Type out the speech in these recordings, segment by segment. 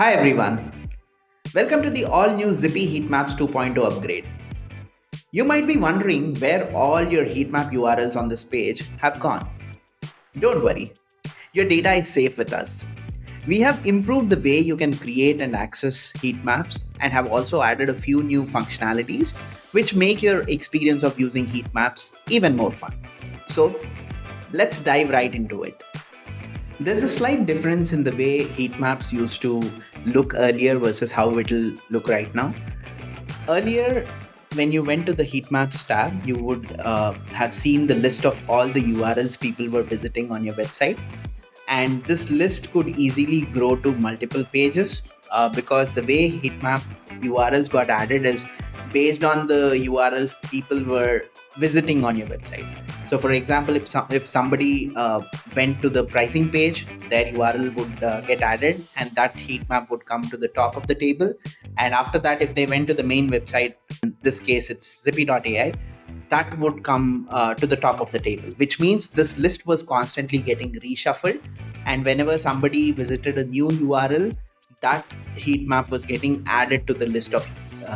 Hi everyone, welcome to the all new Zipy Heatmaps 2.0 upgrade. You might be wondering where all your heatmap URLs on this page have gone. Don't worry, your data is safe with us. We have improved the way you can create and access heat maps and have also added a few new functionalities which make your experience of using heat maps even more fun. So, let's dive right into it. There's a slight difference in the way heat maps used to look earlier versus how it'll look right now. Earlier, when you went to the heat maps tab, you would have seen the list of all the URLs people were visiting on your website. And this list could easily grow to multiple pages because the way heatmap URLs got added is based on the URLs people were visiting on your website. So, for example, if somebody went to the pricing page, their URL would get added, and that heat map would come to the top of the table. And after that, if they went to the main website, in this case it's Zipy.ai, that would come to the top of the table, which means this list was constantly getting reshuffled. And whenever somebody visited a new URL, that heat map was getting added to the list of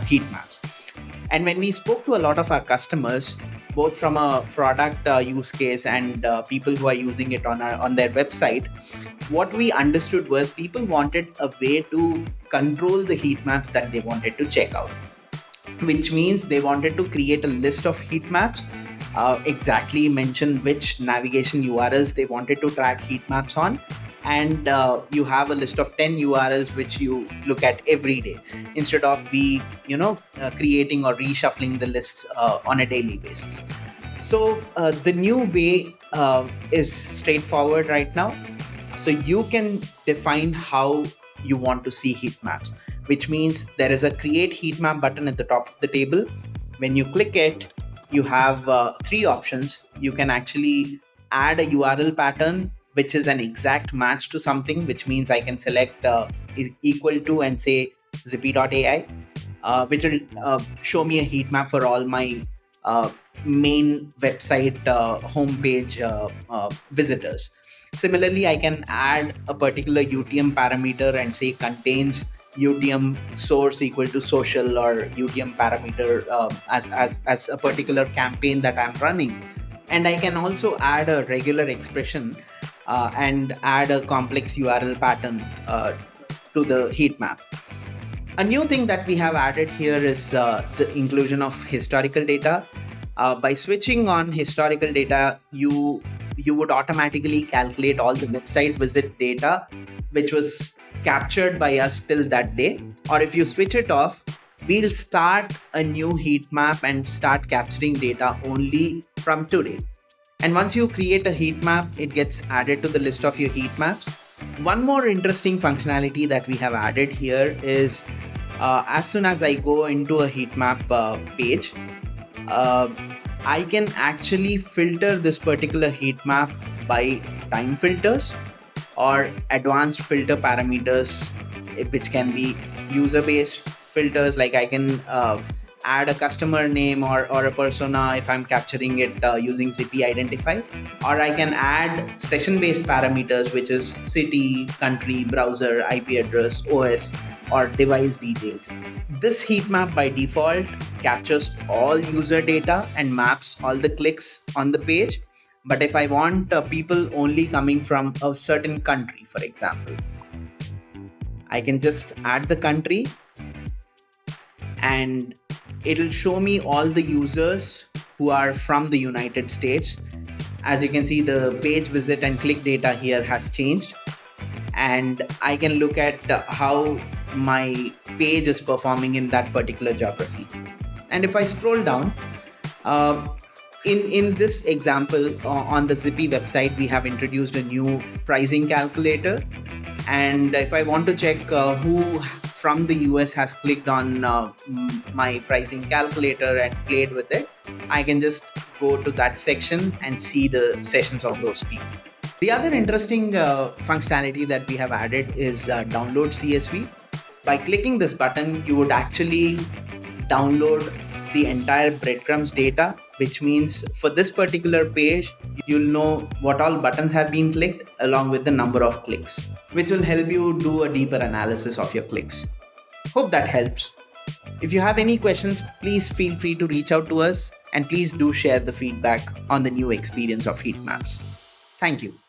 heat maps. And when we spoke to a lot of our customers, both from a product use case and people who are using it on their website, what we understood was people wanted a way to control the heat maps that they wanted to check out, which means they wanted to create a list of heat maps, exactly mention which navigation URLs they wanted to track heat maps on, and you have a list of 10 URLs which you look at every day instead of creating or reshuffling the lists on a daily basis. So the new way is straightforward right now. So you can define how you want to see heat maps, which means there is a create heat map button at the top of the table. When you click it, you have three options. You can actually add a URL pattern which is an exact match to something, which means I can select is equal to and say zippy.ai, which will show me a heat map for all my main website homepage visitors. Similarly, I can add a particular UTM parameter and say contains UTM source equal to social, or UTM parameter as a particular campaign that I'm running. And I can also add a regular expression and add a complex URL pattern to the heat map. A new thing that we have added here is the inclusion of historical data. By switching on historical data, you would automatically calculate all the website visit data which was captured by us till that day. Or if you switch it off, we'll start a new heat map and start capturing data only from today. And once you create a heat map, it gets added to the list of your heat maps. One more interesting functionality that we have added here is as soon as I go into a heat map page, I can actually filter this particular heat map by time filters or advanced filter parameters, which can be user-based filters. Like I can add a customer name or a persona if I'm capturing it using Zipy Identify, or I can add session-based parameters, which is city, country, browser, IP address, OS, or device details. This heat map by default captures all user data and maps all the clicks on the page. But if I want people only coming from a certain country, for example, I can just add the country and it'll show me all the users who are from the United States. As you can see, the page visit and click data here has changed, and I can look at how my page is performing in that particular geography. And if I scroll down, in this example on the Zipy website, we have introduced a new pricing calculator. And if I want to check who from the US has clicked on my pricing calculator and played with it, I can just go to that section and see the sessions of those people. The other interesting functionality that we have added is download CSV. By clicking this button, you would actually download the entire breadcrumbs data, which means for this particular page, you'll know what all buttons have been clicked along with the number of clicks. which will help you do a deeper analysis of your clicks. Hope that helps. If you have any questions, please feel free to reach out to us, and please do share the feedback on the new experience of heat maps. Thank you.